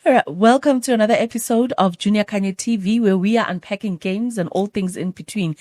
All right, welcome to another episode of Junior Kanye TV, where we are unpacking games and all things in between.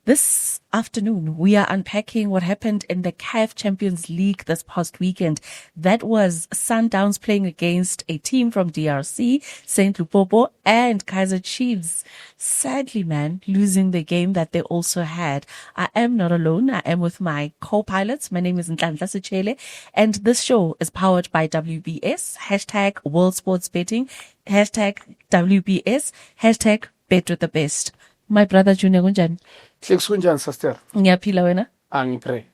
This afternoon, we are unpacking what happened in the CAF Champions League this past weekend. That was Sundowns playing against a team from DRC, St. Lupopo, and Kaizer Chiefs. Sadly, man, losing the game that they also had. I am not alone. I am with my co-pilots. My name is Nhlanhla Sechele, and this show is powered by WBS, hashtag World Sports Betting, hashtag WBS, hashtag Bet with the Best. My brother Junior kunjani? Kunjani sister? Ngiyaphila wena? Angipray.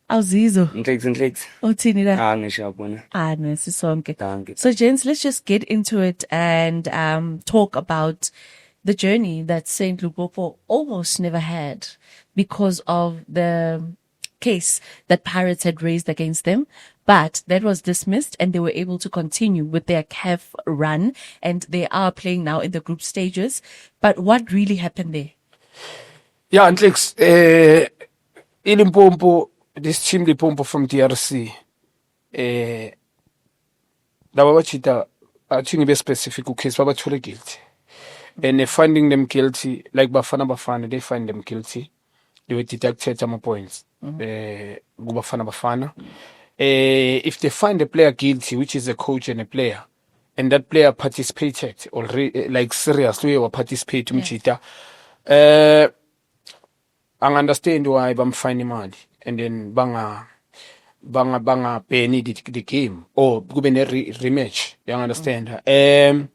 Awuzizo? Ngicakes. Uthini la? Ngishabona. Nesisonke. Thank you. So gents, let's just get into it and talk about the journey that St. Lupopo almost never had because of the case that Pirates had raised against them. But that was dismissed and they were able to continue with their CAF run and they are playing now in the group stages. But what really happened there? Yeah, Ntlix, Limpopo, this team Limpopo from DRC, Lawachita, I think be specific case, Babature guilty. And finding them guilty, like Bafana, they find them guilty. They were deducted some points. Bafana. If they find a player guilty, which is a coach and a player, and that player participated already, like seriously or participate to I understand why I'm finding money and then banga penny the game or kube ne rematch. You understand? I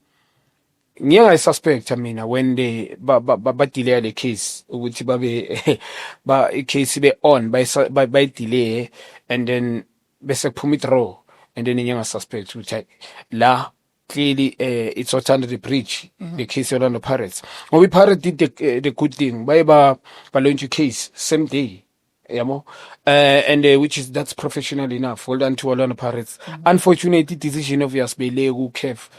suspect when they delay the case ukuthi babe case be on by delay and then bese phuma draw and then I suspect ukuthi la clearly it's not under the breach the case of Orlando Pirates. When we Pirates did the good thing by launch case same day. And that's professional enough. Well done to Orlando Pirates. Unfortunately, decision of Yasbele Kef,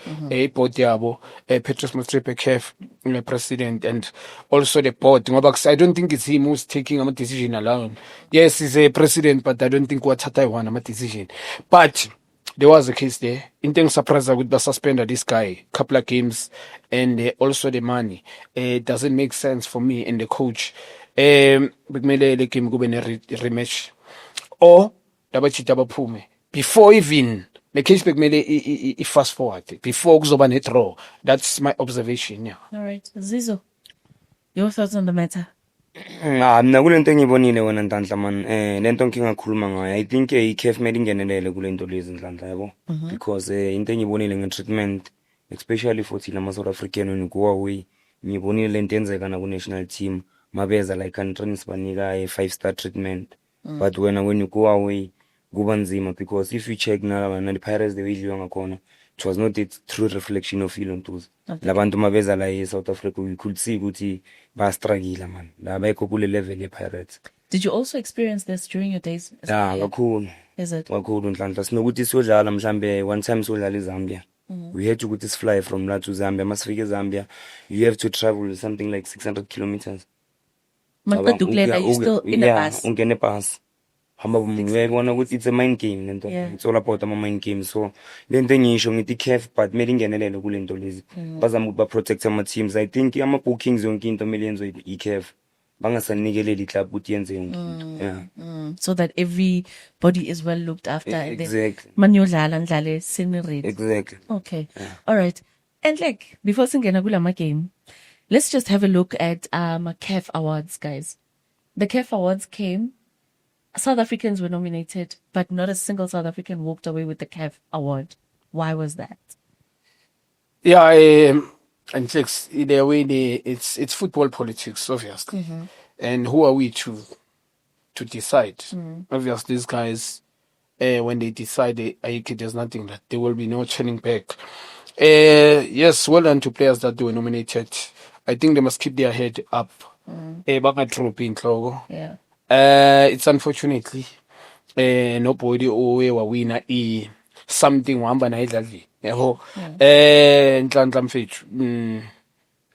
board Diabo, Petrus Mostrepe Kef, president, and also the board. I don't think it's him who's taking a decision alone. Yes, he's a president, but I don't think what Taiwan a decision. But there was a case there. In terms of surprise, I would suspend this guy, couple of games, and also the money. It doesn't make sense for me and the coach. Bekumele le game kube ne rematch or dabachita baphume before even the case bekumele I fast forward before kuzoba ne draw. That's my observation. Yeah. All right, Zizo, your thoughts on the matter? Mina kulento engibonile wena Nhlanhla man lento ngingakhuluma ngayo I think iCAF made ingenelele kulento lezi Nhlanhla yabo because into engibonile nge-treatment especially for thina ama South African when go away ngibonile lento enzeka na ku national team mabeza like countries banika a 5-star treatment but when you go away kuba nzima because if you check na the Pirates the way idliwa ngakhona it was not a true reflection of ilontuza labantu mabeza la eSouth Africa we could see ukuthi ba struggle man la bayikho kule level ye Pirates. Did you also experience this during your days? Kakhulu. Is it? Kakhulu Nhlanhla sinokuthi siyodlala mhlambe one time siyodlala eZambia. We had to go to fly from la to Zambia. Masifike Zambia you have to travel something like 600 kilometers. You still in a bus? Ungene bus. It's a mind game lento. It's all about ama mind game. So lento ngisho ngithi CAF but mele ingenelele kulento lezi. Bazama ukuba protect ama teams. I think ama bookings yonke into millions with iCAF. Bangasanikeleli club ukuthi yenze yonke. Yeah. So that everybody is well looked after. Exactly. Maniyodlala ndlale scenery. Exactly. Okay. Yeah. All right. And like before singena kulama game, let's just have a look at CAF Awards, guys. The CAF Awards came. South Africans were nominated, but not a single South African walked away with the CAF Award. Why was that? Yeah, and in a way, it's football politics, obviously. And who are we to decide? Obviously, these guys, when they decide, there's nothing that there will be no turning back. Yes, well done to players that they were nominated. I think they must keep their head up. Yeah. It's unfortunately nobody winner something wahamba na idlali yabo Nhlanhla mfethu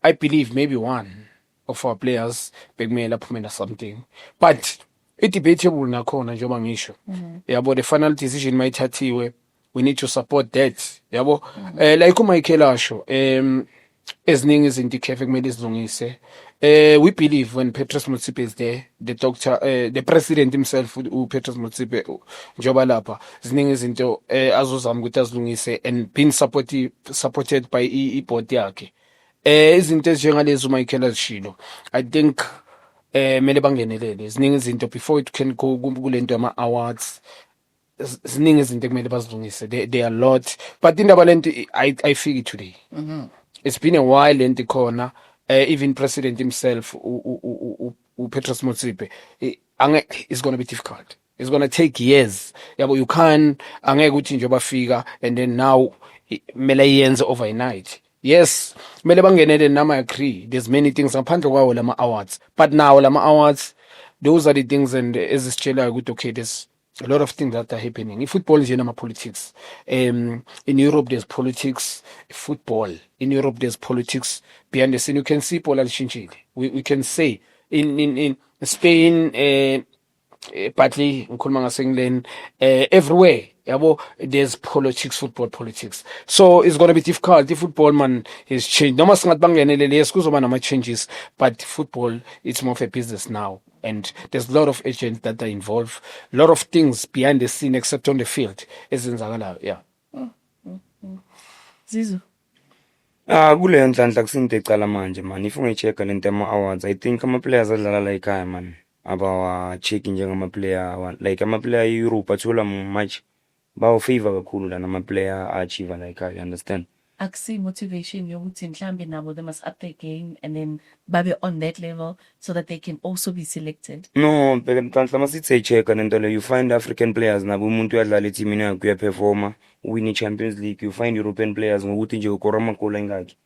I believe maybe one of our players bekumele aphumela something but debatable nakhona njengoba ngisho yabo the final decision mayithathiwe we need to support that yabo. Like uMichael asho eziningi izinto iCAF kumele izilungise. We believe when Petrus Motsepe is there, the doctor, the president himself, Petrus Motsepe, njoba lapha, ziningi izinto azozama ukuthi azilungise and being supported by i-board yakhe. Izinto ezinjengalezi uMichael azishilo, I think mele bangenelele ziningi izinto before it can go kulento ama-awards. Ziningi izinto kumele bazilungise. There are a lot, but indaba lento I feel it today. It's been a while lento khona. Even president himself, Petrus Motsepe, it's going to be difficult. It's going to take years. Yeah, but you can't, angeke ukuthi nje bafika, and then now, mele yenze overnight. Yes, mele bangenele nama agree. There's many things ngaphandle kwawo lama awards. But now lama awards, those are the things and ezisitshela ukuthi okay, there's a lot of things that are happening. In football is nama politics. In Europe there's politics. Football in Europe there's politics. Behind the scene you can see Paul Alshinchili. We can say in Spain, partly ngikhuluma ngase-England, everywhere yabo there's politics, football politics. So it's going to be difficult. The football man is changed. Noma singathi bangenelele yes kuzoba nama changes, but football it's more of a business now. And there's a lot of agents that are involved, a lot of things behind the scene except on the field. Yeah. Zizo. Kule nhlanhla kusinto ecala manje man. If ungayichecka lento ama-awards, I think ama-players adlala la ekhaya man abawa-check njengama-player like ama-player e-Europe athola match bawo-favor kakhulu lana ama-player a-achieve la ekhaya, you understand? Akusi motivation yokuthi mhlambe nabo they must up their game and then babe on that level so that they can also be selected. No, phela mhlanhla masithi check lento le, you find African players nabo umuntu uyadlala eteamini yakhe uyaperforma win i-Champions League, you find European players ngokuthi nje ukora amagoal engakhe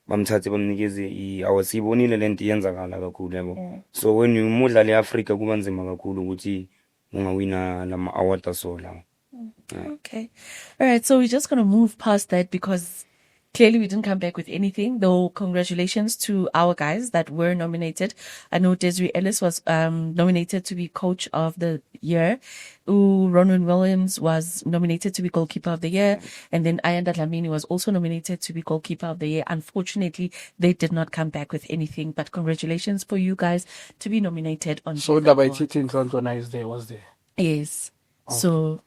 bamthathe bamnikeze i-hour. Siyibonile lento iyenzakala kakhulu yabo. So when you mudlala e-Africa kuba nzima kakhulu ukuthi ungawina lama award asola. Okay. All right. So we're just going to move past that because clearly we didn't come back with anything, though congratulations to our guys that were nominated. I know Desiree Ellis was nominated to be Coach of the Year. Ronwen Williams was nominated to be Goalkeeper of the Year. And then Ayanda Dlamini was also nominated to be Goalkeeper of the Year. Unfortunately, they did not come back with anything. But congratulations for you guys to be nominated on So the Dabai Titi was there. Yes. Okay. So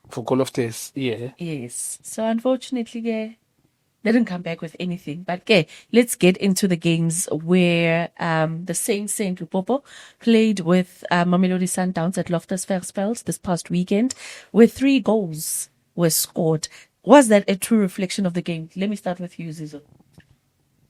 for Goal of this, yeah. yes. So unfortunately, yeah, they didn't come back with anything. But okay, let's get into the games where the Saint Lupopo played with Mamelodi Sundowns at Loftus Versfeld this past weekend, where 3 goals were scored. Was that a true reflection of the game? Let me start with you, Zizo.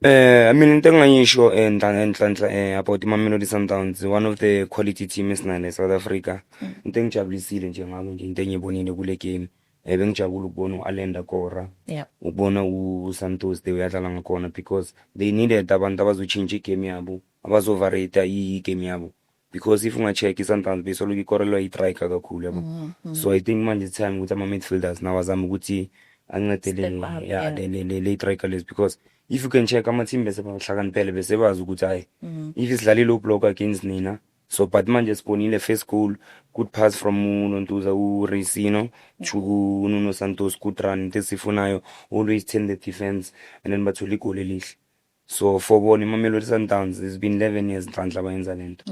I mean, into engayisho enhlanhla about Mamelodi Sundowns, one of the quality teams esinayo South Africa. Into engijabulisile nje ngabo nje into engiyibonile kule game. Bengijabula ukubona u-Alenda Kora. Yeah. Ukubona uSantos they uyadlala ngakhona because they needed abantu abazochange igame yabo, abazovarate igame yabo. Because if ungacheck iSundowns besoloku ikorelwa i-striker kakhulu yabo. So I think manje it's time ukuthi ama-midfielders nawo azama ukuthi ancedele le striker lezi, because if you can check ama-team bese bahlakaniphele bese bazi ukuthi hayi if isidlalile ublock against nina. So but manje sibonile first goal, good pass from uNontuza uRacino to Nuno Santos, good run tesifunayo, always tend the defense and then bathola igoli elihle. So for bona Mamelodi Sundowns, it's been 11 years nhlanhla bayenza lento.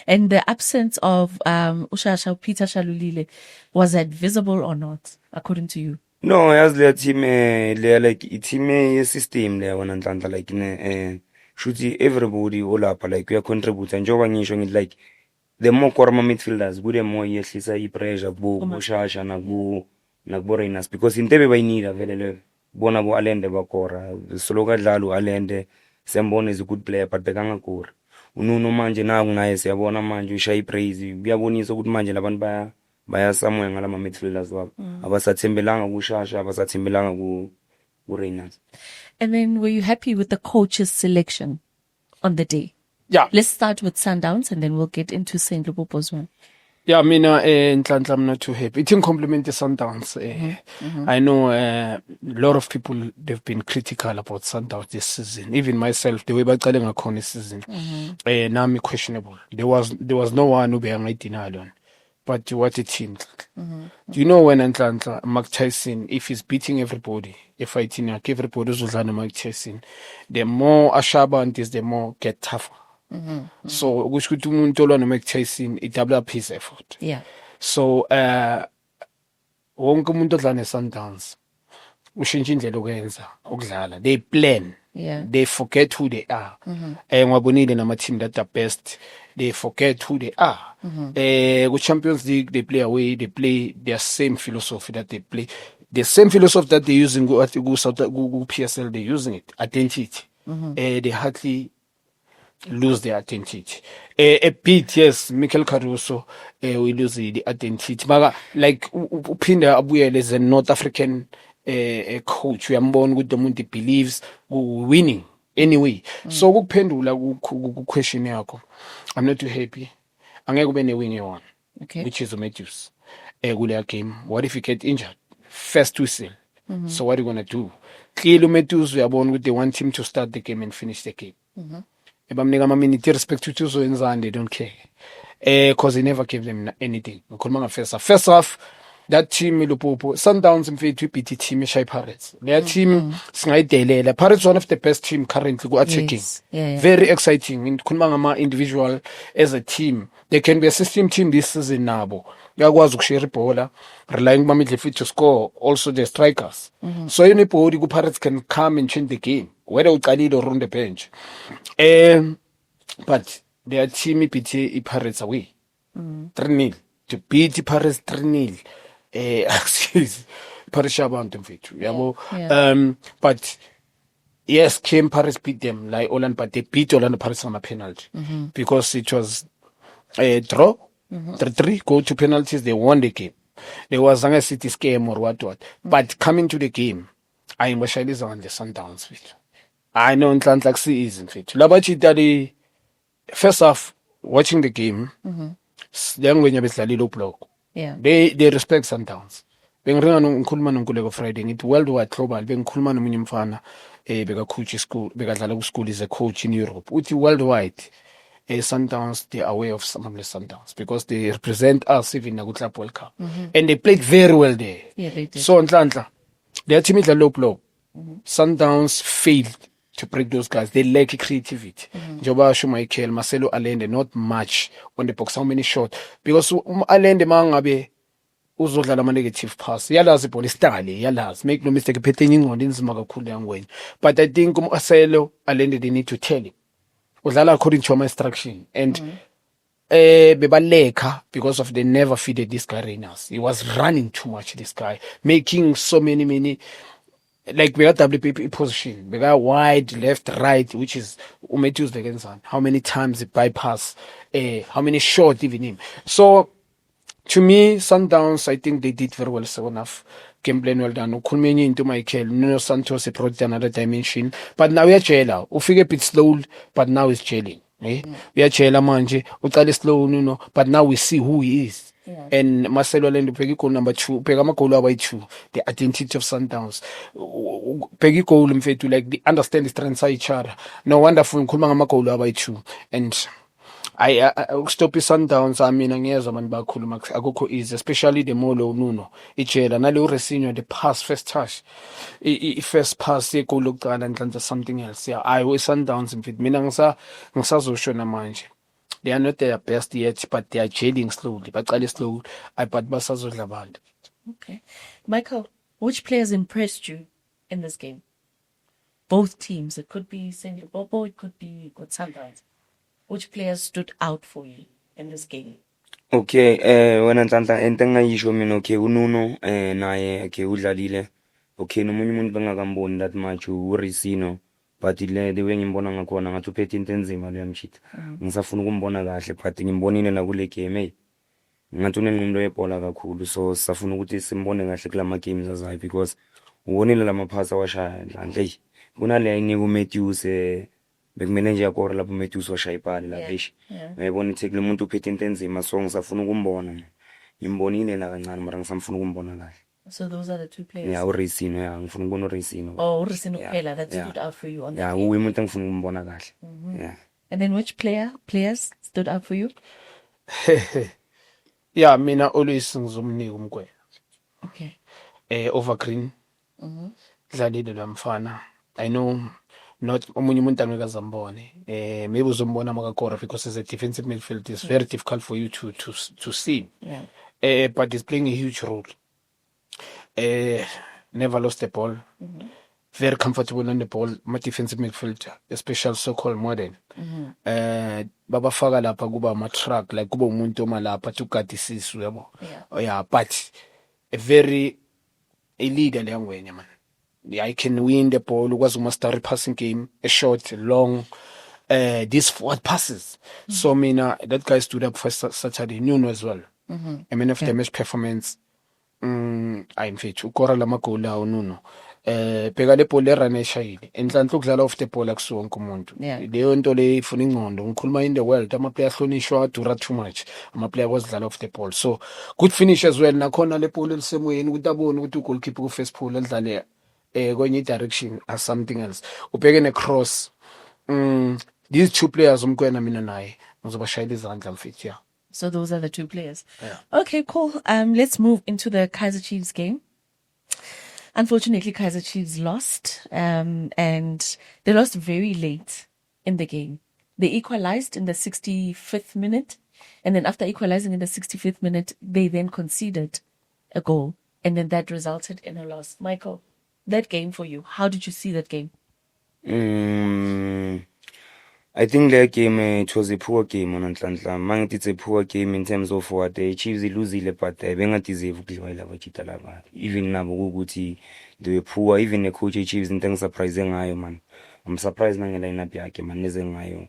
And the absence of Ushasha Peter Shalulile, was that visible or not according to you? No, as their team they like team system le wona nhlanhla like shuthi everybody olapha like uya contribute njengoba ngisho ngithi like the more korama midfielders bude more yehlisa i-pressure kubo Shasha nakubo Rhinos, because intebe bayinida vele le bona bo Alende bakora soloka dlala uAlende sembona is a good player but bekangakora. Ununo manje naku naye siyabona manje ushaya ipraise, uyabonisa ukuthi manje labantu baya somewhere ngalama midfielders wabo abasathembelanga kuShasha, abasathembelanga ku Rhinos. And then were you happy with the coach's selection on the day? Yeah. Let's start with Sundowns and then we'll get into St. Lupopo's one. Yeah, mina Nhlanhla I'm not too happy. It didn't compliment the Sundowns. I know a lot of people they've been critical about Sundowns this season. Even myself, the way baqale ngakhona this season, nami questionable. There was no one who be denial on. but what a team. Do you know when Mike Tyson, if he's beating everybody, if fighting like everybody uzodlala Mike Tyson, the more Ashabant is, the more get tougher. So kusho ukuthi umuntu olwa no-Mike Tyson i-double up his effort. Yeah. So wonke umuntu odlala ne-Sundowns ushintsha indlela okwenza ukudlala. They plan. Yeah. They forget who they are. Ngwabonile nama-team that are best, they forget who they are. With Champions League, they play away, they play their same philosophy that they play. The same philosophy that they use in PSL, they're using it. Identity. They hardly lose their identity. A bit, yes, Mikel Caruso we lose the identity. But like Upinda Abuyele is a North African a coach. We are born with the Munti believes winning anyway. So kuphendula question yakho. I'm not too happy. Angeke ube ne-wing one, Okay. which is Matthews. Kule game. What if you get injured? First whistle. So what are you gonna do? Clearly Matthews we are born with the one team to start the game and finish the game. Ebamnika ama-minute irrespect ukuthi uzoyenzani, they don't care. Because they never gave them anything. Ngikhuluma nga-first half. First half, that team Lupopo, Sundowns mfethu ibeat team eShai Pirates. Their team singayidelela. Pirates one of the best team currently attacking. Yes. Yeah. Very exciting. Ngikhuluma ngama individual as a team. They can be a system team this season nabo. Uyakwazi ukushare ibhola, relying on midfield to score, also the strikers. So anybody ku Pirates can come and change the game, whether uqalile or on the bench. But their team beat Pirates away. 3-0. To beat Pirates 3-0. Excuse Pirates abantu mfethu. Yabo. But yes, came Paris beat them like Orlando, but they beat Orlando Paris on a penalty because it was a draw. 3-3 go to penalties. They won the game. There was Zanga City scam or what. But coming to the game, I am Washaliza on the Sundowns. I know in Tlantlaxi isn't fit. Labachi Daddy, first off, watching the game, then when you low block, Yeah. they respect Sundowns. Bengiringa ngikhuluma noNkululeko Friday ngithi worldwide global bengikhuluma nomunye umfana beka coach school bekadlala ku school is a coach in Europe uthi worldwide Sundowns they are aware of some of the Sundowns because they represent us even na ku Club World Cup and they played very well there. Yeah, they did. So Nhlanhla their team is low blow. Sundowns failed to break those guys. They lack creativity. Njoba Michael Marcelo Allende not much on the box. How many shots? Because Allende mangabe uzodlala ama-negative pass yalazi ibhola istali yalazi make no mistake iphethe ingqondo inzima kakhulu yangwenya but I think Marcelo Allende they need to tell him udlala according to my instruction and bebaleka because of they never feeded this guy Reynolds. He was running too much, this guy making so many like we got WPP position, we got wide, left, right, which is Matthews Begenzan. How many times he bypass, how many shots even him. So to me, Sundowns, I think they did very well, so enough. Game plan well done. Ukhulumeni into Michael, Nuno Santos, he brought another dimension. But now we are jailer. Ufike a bit slow, but now he's jailing. We are jailer manje. Uqale slow, Nuno, but now we see who he is. Yeah. And Marcelo Allende pegi goal number 2, pega magolo abayi 2, the identity of Sundowns. Pegi goal mfethu like they understand the strengths of each other. No wonderful ngikhuluma ngamagolo abayi 2 and I stop Sundowns. I mean, ngiyezwa abantu bakhuluma akukho easy, especially the Molo Nuno ijela nale uResinho the pass first touch first pass yegoal lokuqala Nhlanhla something else. Yeah, I was Sundowns mfethu mina ngisazosho namanje. They are not their best yet, but they are jailing slowly. Baqale slow, but basazodla abantu. Okay. Michael, which players impressed you in this game? Both teams. It could be St. Bobo, it could be Good Sundowns. Which players stood out for you in this game? Okay, wena Nhlanhla into engayisho mina okay uNuno naye okay udlalile. Okay nomunye umuntu bengakamboni that much uResinho. But the way ngimbona ngakhona ngathi uphethe into enzima leyo mshita. Ngisafuna ukumbona kahle but ngimbonile la kule game ngathi unengqondo yebhola kakhulu so sisafuna ukuthi simbone kahle kulama games azayo because ubonile lama pass awashaya Nhlanhla kunale inika uMatthews bekumele nje yakora lapho uMatthews washaya ipali la pheshe ngiyibona ukuthi kule muntu uphethe into enzima so ngisafuna ukumbona ngimbonile la kancane mara ngisamfuna ukumbona kahle. So those are the two players. Yeah, uResinho yeah ngifuna ukubona uResinho. Oh, Urisino Pela, that stood out for you on yeah the game. umuntu engifuna ukumbona kahle. Yeah. And then which players stood out for you? Yeah, mina always ngizomnika umgwenya. Okay. Over green. Dlalile lo mfana. I know not omunye umuntu angeke azambone. Maybe uzombona makakora because as a defensive midfield it's very difficult for you to see. Yeah. But he's playing a huge role. Never lost the ball. Very comfortable on the ball. My defensive midfield, especially so-called modern. Babafaka lapha kuba ama-truck like kuba umuntu omalapha athi ugada isisu yabo. Yeah, but a leader leya ngwenya man. I can win the ball, ukwazi umaster passing game, a short, long, these forward passes. So mina, that guy stood up for Saturday, Nuno as well. I mean, after the match performance, I'm fit. Ukora la magoli awo Nuno. Pheka le ball erana eshayile. Enhlanhla ukudlala off the ball akusiwo wonke umuntu. Leyo nto le ifuna ingqondo. Ngikhuluma in the world, ama-player ahlonishwa dura too much. Ama-player akwazi off the ball. So, good finish as well. Nakhona le ball elisemoyeni ukuthi abone ukuthi ugoalkeeper ku-first pool edlale kwenye direction as something else. Ubheke ne-cross. These two players umkwena mina naye ngizobashayela izandla mfethu, yeah. So those are the two players. Yeah. Okay, cool. Let's move into the Kaizer Chiefs game. Unfortunately, Kaizer Chiefs lost, and they lost very late in the game. They equalized in the 65th minute, and then after equalizing in the 65th minute, they then conceded a goal, and then that resulted in a loss. Michael, that game for you, how did you see that game? I think that game, it was a poor game on Atlanta. Man, it's a poor game in terms of what the Chiefs lose, but they don't deserve to even now, they were poor. Even the coach Chiefs in terms of surprising, man. I'm surprised na ngeline up yake man nezengayo.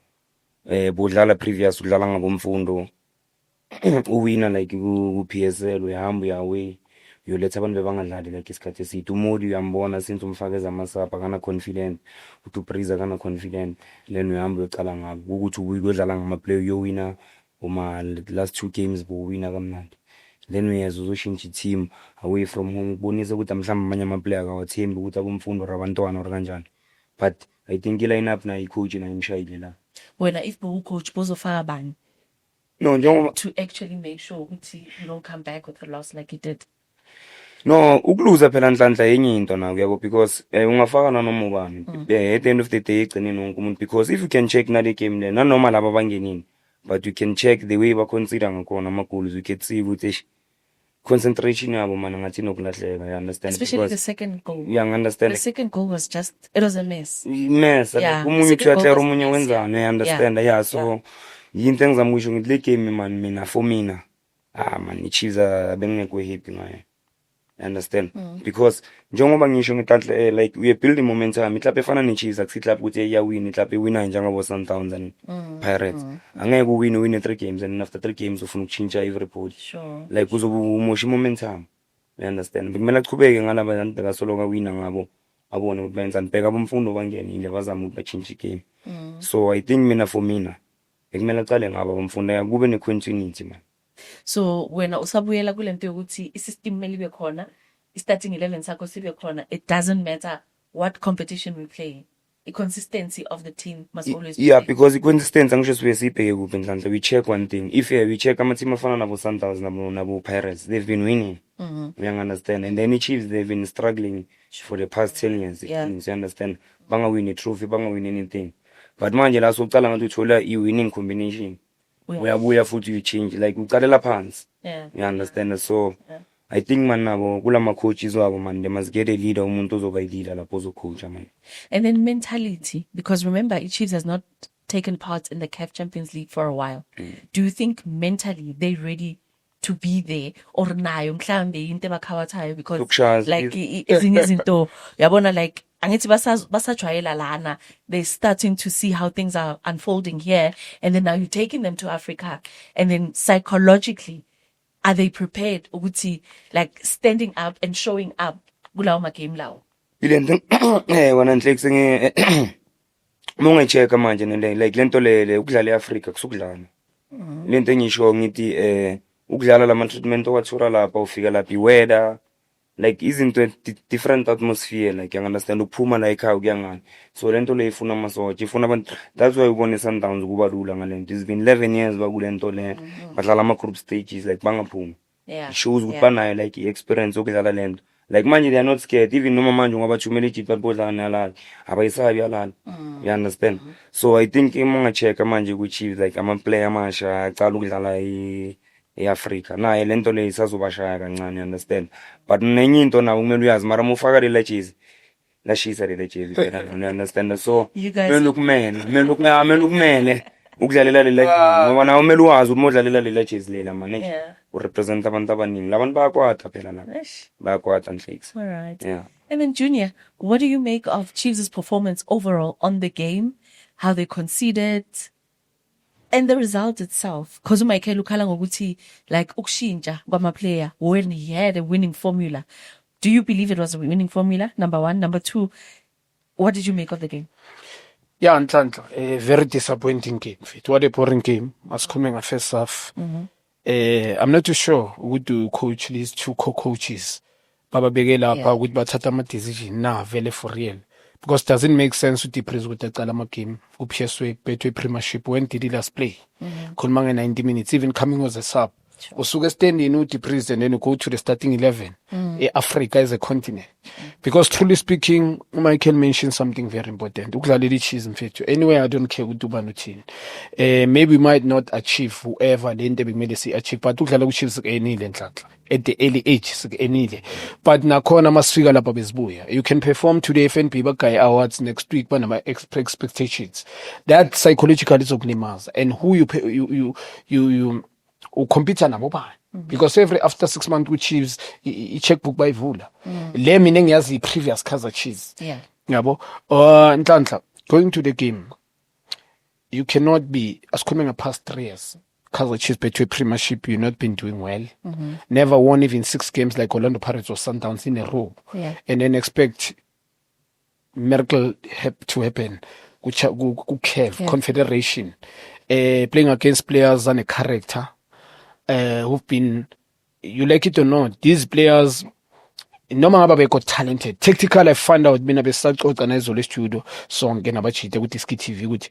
Bodlala previous udlala ngabomfundo. Uwina like ku-PSL uyahamba away. Uyoletha abantu bebangadlali like isikhathi eside. Umodi uyambona since umfakeza amasapha kana confident. Uthi uPriza kana confident. Then uyahamba uyocala ngabo ukuthi uyodlala ngama-player uyowina uma last 2 games bowina kamnandi. Then uyeza uzoshintsha team away from home ubonisa ukuthi mhlawumbe amanye ama-player akawathembi ukuthi abomfundo rabantwana or kanjani. But I think i-line up na i-coach na imshayile la. Wena if coach bozofaka bani? No, njengoba to actually make sure ukuthi you don't come back with a loss like you did. No, ukuluza phela Nhlanhla yenye into na kuyabo because ungafaka nanoma ubani. At the end of the day igcineni wonke umuntu because if you can check na le game le nanoma laba bangenini but you can check the way ba consider ngakhona ama goals you can see ukuthi concentration yabo mana ngathi nokulahleka, you understand? Especially because the second goal. Yeah, I understand. The second goal was just, it was a mess. Mess. Umunye uyathlela umunye wenzani, you understand? Yeah, so yinto engizamusho ngithi le game man mina for mina man iChiefs bengekwe happy ngayo. Understand? Because njengoba ngisho ngitanhle like we are building momentum. Iklaphe efana neChiefs akusiklaphe ukuthi iyawina, iklaphe iwina njengabo Sundowns and Pirates. Angeke uwine 3 games and after 3 games ufuna ukuchintsha everybody. Sure. Like uzobumosha momentum. You understand? Kumele aqhubeke ngalaba bantu bekasoloka wina ngabo. Abone ukuthi benzani bheka abomfundo bangenile bazama ukuthi bachintshe game. So I think mina for mina ekumele aqale ngabo abomfundo kube ne continuity man. So wena usabuyela kulento yokuthi isystem mele ibe khona, starting 11 sakho sibe khona, it doesn't matter what competition we play. The consistency of the team must always be there. there. Because the consistency angisho sibheke kuphi Nhlanhla, we check one thing. If we check ama team afana nabo Sundowns nabo Pirates, they've been winning. We understand. And then the Chiefs, they've been struggling for the past 10 years. Yeah. You understand? Banga win a trophy, banga win anything. But manje la sokuqala ngathi uthola i-winning combination. Uyabuya futhi you change like uqalela phansi. Yeah. You understand? So I think man nabo kulama coaches wabo man they must get a leader umuntu ozoba leader lapho ozocoacha man. And then mentality, because remember Chiefs has not taken part in the CAF Champions League for a while. Do you think mentally they're ready to be there or nayo mhlambe into abakhawathayo because like ezinye izinto yabona like angithi basajwayela lana, they're starting to see how things are unfolding here, and then now you're taking them to Africa, and then psychologically are they prepared ukuthi like standing up and showing up kulawo ma game lawo? Ilento wena Nhleksi mongecheka manje like lento le ukudlala eAfrica kusukudlala lento engisho ngithi ukudlala lama treatment owathura lapha ufika lapha iweather like izinto different atmosphere, like you understand ukuphuma la ekhaya ukuya ngale. So lento le ifuna amasotsha, ifuna abantu. That's why ubone Sundowns kuba lula ngalento. It's been 11 years bakulento le badlala ama group stages like bangaphumi. Yeah. It shows ukuthi banayo like experience okudlala lento. Like manje they are not scared, even noma manje ngoba thumela iJit badlala nalala abayisabi yalala. You understand? So I think imonga check manje ku Chiefs like ama player amasha acala ukudlala eAfrica naye lento le isazobashaya kancane, understand, but nenye into nawo kumele uyazi mara mufaka le jezi lashisa le jezi phela, you understand. So You guys- kumele ukumele ukudlalela le jezi ngoba nawo kumele uwazi ukuthi modlalela le jezi lela manje Yeah. urepresent abantu abaningi, labantu bayakwata phela la Ish. bayakwata nhlekisi. All right. Yeah. And then Junior, what do you make of Chiefs' performance overall on the game? How they conceded and the result itself? Because uMichael ukhala ngokuthi like ukushintsha kwama-player when he had a winning formula. Do you believe it was a winning formula? Number one. Number two, what did you make of the game? Yeah, Nhlanhla, a very disappointing game. What a boring game. Asikhulume first half. I'm not too sure ukuthi coach these two co-coaches bababeke lapha ukuthi bathatha ama-decision na vele for real, because it doesn't make sense ukuthi iPreez ukuthi aqala ama-game uPSW Betway Premiership. When did he last play? Khuluma nge-90 minutes, even coming as a sub. Usuke standing uthi iPreez and then you go to the starting 11 Africa as a continent, because truly speaking Michael mentioned something very important. Ukudlalela iChiefs mfethu anyway, I don't care ukuthi ubani uthini. Maybe we might not achieve whoever le nto bekumele si-achieve, but ukudlala kuChiefs enile Nhlanhla at the early age enile, but nakhona masifika lapha bezibuya. You can perform today FNB bagaye awards, next week banama expectations. That psychologically izokulimaza, and who you ukompita nabo bani, because every after 6 months kuChiefs i-checkbook bayivula. Le mina ngiyazi i-previous Kaizer Chiefs. Yeah. Yabo. Nhlanhla, going to the game, you cannot be asikhulume past 3 years Kaizer Chiefs Betway Premiership, you've not been doing well. Never won even 6 games like Orlando Pirates or Sundowns in a row. Yeah. And then expect miracle to happen CAF Confederation, playing against players and a character who've been, you like it or not, these players noma ngaba beko talented tactical. I found out mina besacoca nezolo studio sonke nabajite ukuthi Ski TV ukuthi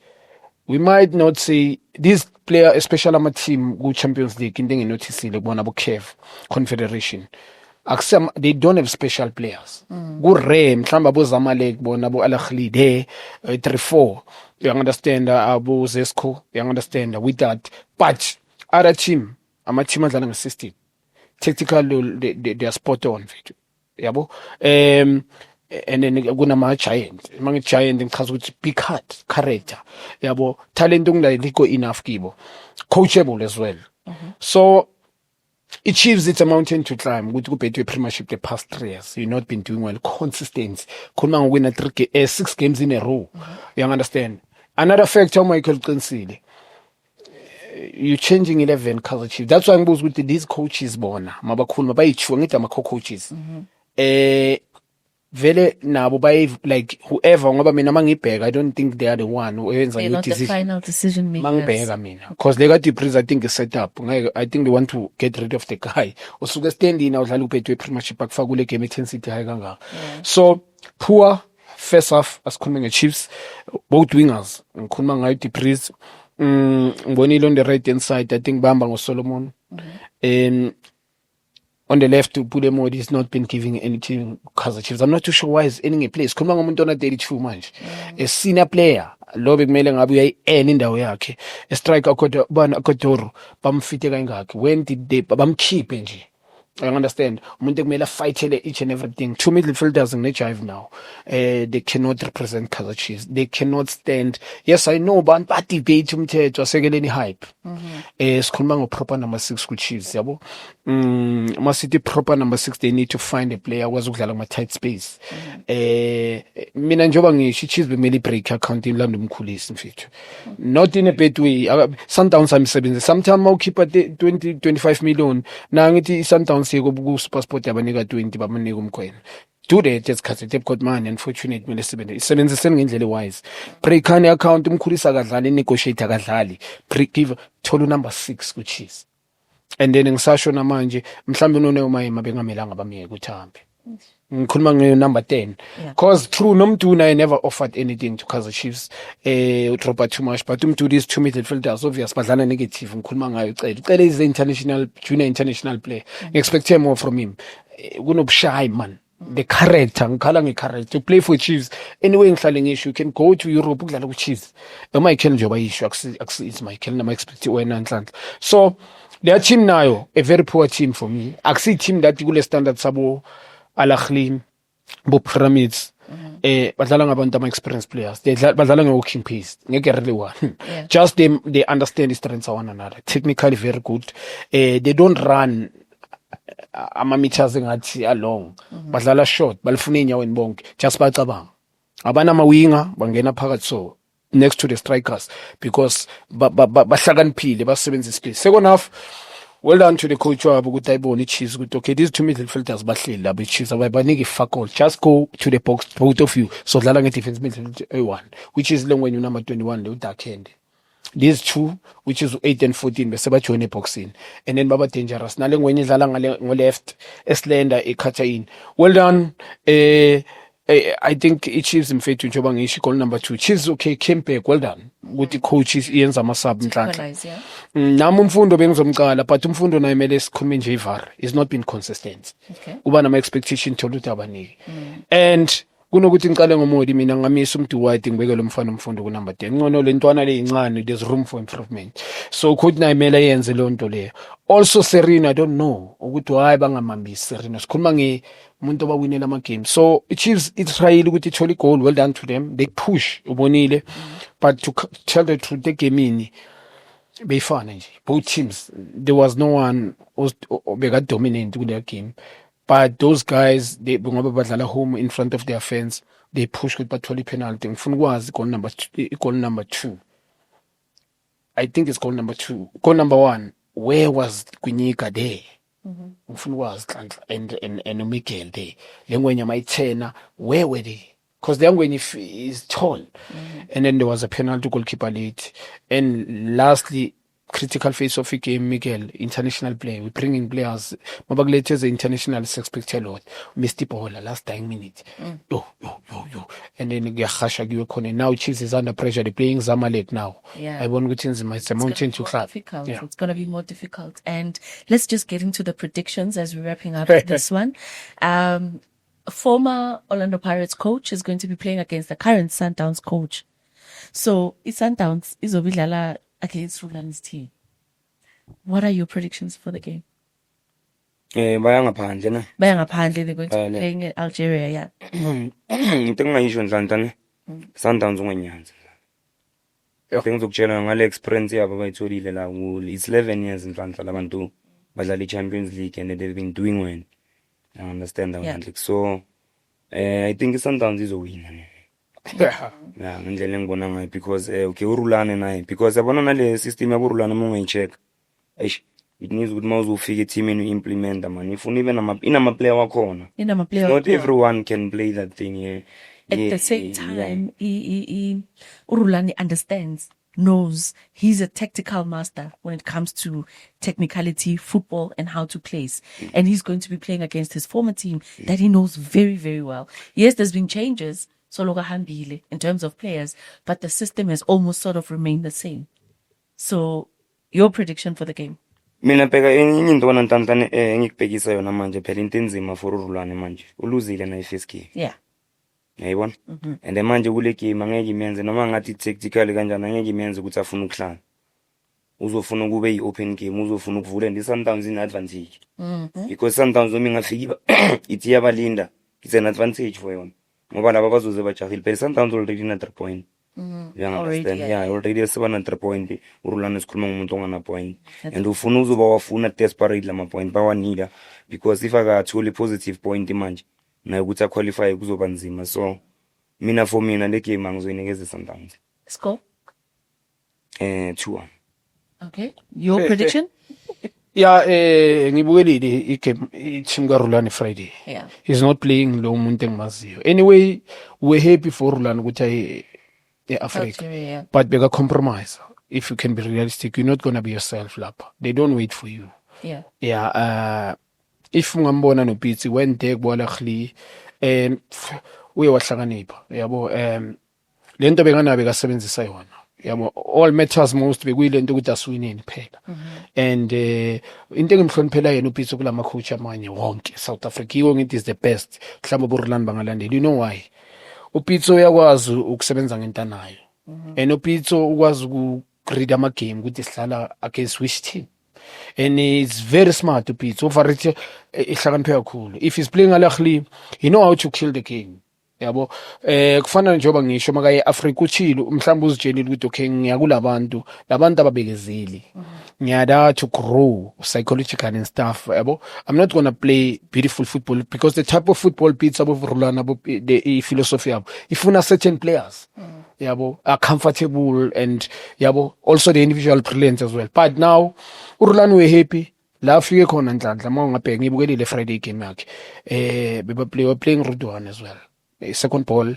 we might not say this player, especially ama team ku Champions League, into enginoticile kubona bo CAF Confederation, they don't have special players. Ku rare mhlamba bo Zamalek bona bo Al Ahly there 3-4, you understand, abo Zesco, you understand with that, but other team ama team adlala nge-system tactical, they are spot on mfethu yabo. And then kunama giant, mange giant ngichaza ukuthi big heart, character yabo, talent onglayiko enough kibo, coachable as well. So it Chiefs, it's a mountain to climb. Ukuthi kubetwe Premiership the past 3 years, you've not been doing well. Consistency, khuluma ngowina 6 games in a row. You understand? Another factor Michael Qinisile, you changing 11 Kaizer Chiefs. That's why ngibuza ukuthi these coaches bona mabakhuluma bayichuwa ngithi ama co-coaches vele nabo like whoever, ngoba mina mangibheka I don't think they are the one who ends They're not the final decision makers. mangibheka mina, because they got the Breeze, I think is set up. I think they want to get rid of the guy. Usuke standing awudlala uBetway Premiership akufaka kule game intensity high kangaka. So poor first half asikhuluma ngeChiefs, both wingers ngikhuluma ngayo the Breeze. Ngibonile on the right hand side, I think bahamba ngoSolomon. On the left, Pudemodi has not been giving anything Kaizer Chiefs. I'm not too sure why he's ending a place. Khuluma ngomuntu ona 32 manje. A senior player, lo bekumele ngabe uyayi-earn indawo yakhe. A striker Kodoro bamfite kangaki. When did they bamkhiphe nje? I understand. Umuntu ekumele fightele each and everything. Two midfielders in the jive now. They cannot represent Kaizer Chiefs. They cannot stand. Yes, I know, but debate umthetho asekeleni hype. Sikhuluma ngo-proper number 6 ku-Chiefs, yabo. Masithi proper number 6, they need to find a player wazi ukudlala kuma-tight space. Mina njengoba ngisho i-Chiefs bekumele i-break account imlando umkhulisi mfethu. Not in a bad way. Sundowns amisebenzi. Sometimes mawukhipha 20-25 million. Na ngithi i-Sundowns ku-SuperSport yabanika 20 babanika umkhwena. Do that esikhathi they've got money, unfortunately kumele isebenziseni ngendlela wise. Break-ani account umkhulisa akadlali, negotiate akadlali. Give thola number 6 ku-Chiefs. And then ngisasho namanje mhlawumbe uNonemayema bengamelanga bamiyeke uThambe. ngikhuluma number 10 Yeah. because true nomduna I never offered anything to Kaizer Chiefs udropa too much but umduna is two midfielders obvious badlala negative ngikhuluma ngayo ucele is international junior international player expect more from him kunobushayi man the character ngikhala nge-character to play for Chiefs anyway ngihlale ngisho you can go to Europe ukudlala ku-Chiefs Michael njengoba yisho it's Michael nama expect wena nhlanhla so their team nayo a very poor team for me akusi team that kule standard sabo Al-Ahly bo Pyramids badlala ngabantu ama experienced players badlala nge-walking pace ngeke really one just they understand the strengths of one another technically very good they don't run ama-meters engathi along badlala short balifuna iy'nyaweni bonke just bacabanga abanama-winger bangena phakathi so next to the strikers because bahlakaniphile basebenza isikili second half well done to the coach wabo ukuthi ayibone i-Chiefs ukuthi okay these two midfielders bahleli labo i-Chiefs ababaniki fuck all just go to the box both of you so dlala nge-defense midfield one which is long when you number 21 le udark hand these two which is 8 and 14 bese bajoin eboxini and then baba dangerous nale ngwenye idlala ngo-left eslender ekhatha in well done I think i-Chiefs mfethu njengoba ngisho goal number 2 Chiefs okay came back well done ukuthi coaches iyenza ama-sub mhlanhla nami umfundo bengizomcala but umfundo naye mele sikhulume nje ivar is not been consistent uba nama-expectation thola ukuthi abaniki and kunokuthi ngicale ngomodi mina ngamisa umntu white ngibekele umfana umfundo kunumber 10 ngono le ntwana leyincane there's room for improvement so coach naye mele yenze leyo nto leyo also Serena I don't know ukuthi why bangamambisi Serena sikhuluma umuntu obawinela ama-game so i-Chiefs itryile ukuthi ithole i-goal well done to them they push ubonile but to tell the truth egemini beyifana nje both teams there was no one beka-dominant kuleyo game but those guys ngoba badlala home in front of their fans they push ukuthi bathole i-penalty ngifuna ukwazi goal number 2 I think it's goal number 2 goal number 1 where was Kwinika there ngifuna ukwazi and uMiguel there le ngwenya mayithena where were they because the ngwenya is tall and then there was a penalty goalkeeper late and lastly critical phase of a game Miguel international player we bring in players mabakulethe as international expect a lot Mr. Bola last 10 minutes yo and then ngiyahasha kiwe khona now Chiefs is under pressure they playing Zamalek now I want ukuthi nzima it's a mountain to climb it's going to be more difficult and let's just get into the predictions as we're wrapping up this one former Orlando Pirates coach is going to be playing against the current Sundowns coach so Sundowns izobidlala against Rulani's team. What are your predictions for the game? Baya ngaphandle they're going to be playing in Algeria, yeah. Into engayisho nhlanhla ne Sundowns unganyanza. Ngizokutshela ngale experience yabo bayitholile la it's 11 years nhlanhla labantu badlala i-Champions League and they've been doing well. I understand that. So I think Sundowns izowina ne. Yeah, ngendlela engibona ngayo because okay uRulane naye because yabona nale system yabuRulane mungayicheck eish it means ukuthi mawuzofika eteamini implement man ifuna ibe inama player wakhona not everyone can play that thing here at the same time uRulane knows he's a tactical master when it comes to technicality, football, and how to place. And he's going to be playing against his former team that he knows very, very well. Yes, there's been changes in terms of players, but the system has almost sort of remained the same. So, your prediction for the game? Mina phela enye into nantanhlane engikubhekisa yona manje phela into enzima for uRulane manje uluzile na i-first game. Yeah. Yayibona? And manje kule game angeke imenze noma ngathi tactically kanjani angeke imenze ukuthi afuna ukuhlala. Uzofuna kube i-open game, uzofuna ukuvula and Sundowns in advantage. Because Sundowns noma ingafika ithi yabalinda it's an advantage for yona. Ngoba laba bazoze bajahile phela Sundowns already na 3 point. Already, already sebana 3 point uRulane sikhuluma ngomuntu ongana point and ufuna uzoba wafuna desperate lama point bawanida because if akatholi positive point manje naye ukuthi qualify kuzoba nzima so mina for mina le game angizoyinikeza Sundowns score 2-1 okay your prediction yeah ngibukelile igame i-team kaRulane Friday he's not playing lo muntu engimaziyo anyway we're happy for Rulane ukuthi Africa, but bigger compromise. If you can be realistic, you're not gonna be yourself, lapha. They don't wait for you. if ungambona noPitsi went there kubola khli uye wahlakanipha yabo lento bekanabe kasebenzisa yona yabo all matters most bekuyilento ukuthi asiwineni phela and into engimhloniphela yena uPitsi kulama coach amanye wonke South Africa yiwo ngithi is the best mhlawumbe boRolani bangalandeli you know why uPitsi uyakwazi ukusebenza ngentanayo and uPitsi ukwazi ukuread ama game ukuthi sihlala against which team. And it's very smart to beat. So far, it's cool. If he's playing Al-Ahly, he know how to kill the game. Yabo kufana njengoba ngisho makaye Africa uchilo mhlawumbe uzitshelile ukuthi okay ngiyakulabantu ababekezeli ngiyada to grow psychologically and stuff yabo I'm not going to play beautiful football because the type of football beats above Rolana the philosophy yabo ifuna certain players yabo are comfortable and yabo also the individual brilliance as well but now uRolani we happy la afike khona Nhlanhla mawungabheka ngibukelile Friday game yakhe were playing Rudwan as well. Second ball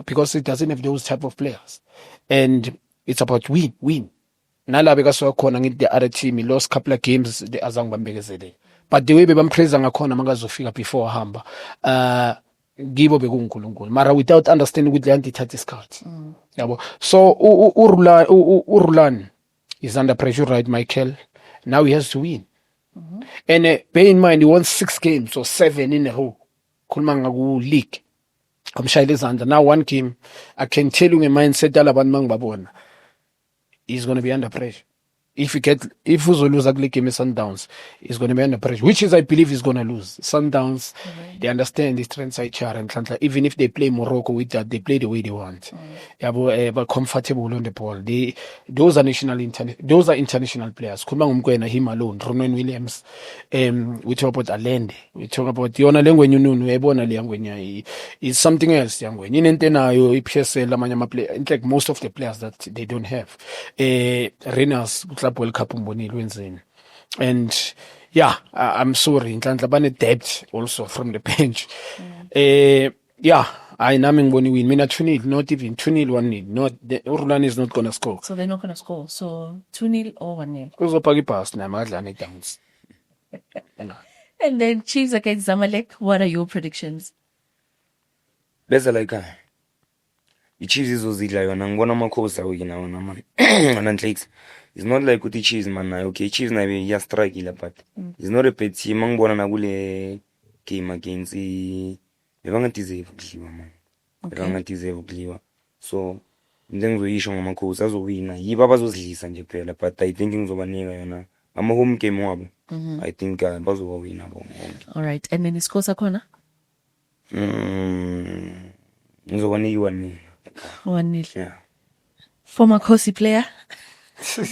because it doesn't have those type of players and it's about win nala bekaso khona ngithi the other team lost couple of games the azange bambekezele but the way bebampraise ngakhona makazofika before hamba gibo bekuNkulunkulu mara without understanding ukuthi le ithatha isikhathi yabo so uRolani is under pressure right Michael now he has to win and bear in mind he won 6 games or 7 in a row khuluma ngaku league amshayile izandla now one game I can tell you ngemindset alabantu mangibabona he's going to be under pressure if uzoluza kule game Sundowns he's going to be under pressure which is I believe he's going to lose Sundowns they understand the strengths I char and even if they play Morocco with that they play the way they want yabo but comfortable on the ball those are international players khuluma ngumkwena him alone Ronwen Williams we talk about Allende we talk about yona lengwenye ununu uyayibona le yangwenya is something else yangwenya inento nayo iPSL amanye ama player like most of the players that they don't have Renas Club World Cup umbonile wenzeni and yeah I'm sorry Nhlanhla bane depth also from the bench yeah I nami ngiboni win mina 2-0 not even 2-0 1-0 not uRolani is not going to score so they're not going to score so 2-0 or 1-0 uzopaka ipass nama adlana idowns and then Chiefs against Zamalek what are your predictions bese like iChiefs izozidla yona ngibona amakhosi awina wona man Nantlakes it's not like uthi Chiefs man nayo okay Chiefs nayo iya strike la but it's not a bad team ngibona nakule game against bebangatizevu kudliwa man bebangatizevu kudliwa so ngizoyisho ngamakhosi azowina yiba abazozidlisa nje kuphela but I think ngizobanika yona ama home game wabo I think bazowina bonke all right and then iscore sakhona ngizobanika 1-0 1-0 yeah former Khosi player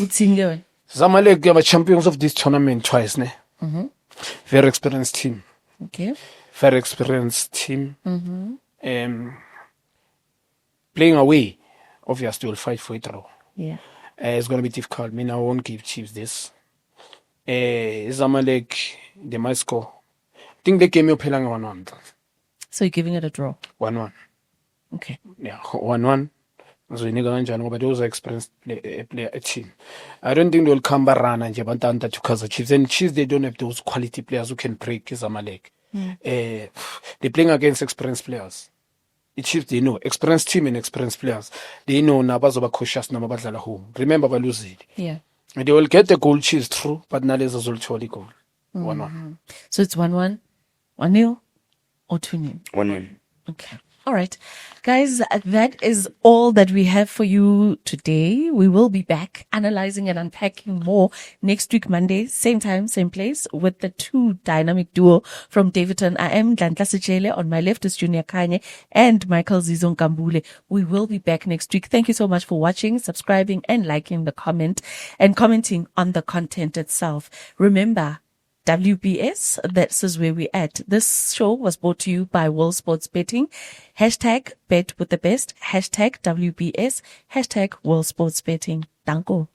uthini ke wena Zamalek are champions of this tournament twice ne very experienced team okay very experienced team playing away obviously will fight for a draw yeah it's going to be difficult I won't give Chiefs this Zamalek they might score I think the game yophela nge 1-1 so you're giving it a draw 1-1 okay yeah 1-1 ngizoyinika kanjani ngoba those are experienced player team I don't think they'll come barana nje bantanta to Kaizer Chiefs and Chiefs they don't have those quality players who can break Zamalek they're playing against experienced players Chiefs they know experienced team and experienced players they know nabazoba cautious noma badlala home remember baluzile yeah and they will get the goal Chiefs through but naleza zoluthola goal 1-1 so it's 1-1 1-0 or 2-0 1-1 okay all right guys that is all that we have for you today we will be back analyzing and unpacking more next week Monday same time same place with the two dynamic duo from Davidton I am Nhlanhla Sejele on my left is Junior Khanye and Michael Zizo Nkambule we will be back next week thank you so much for watching subscribing and liking the comment and commenting on the content itself remember WBS, this is where we're at. This show was brought to you by World Sports Betting. #bet with the best. #WBS. #World Sports Betting. Danko.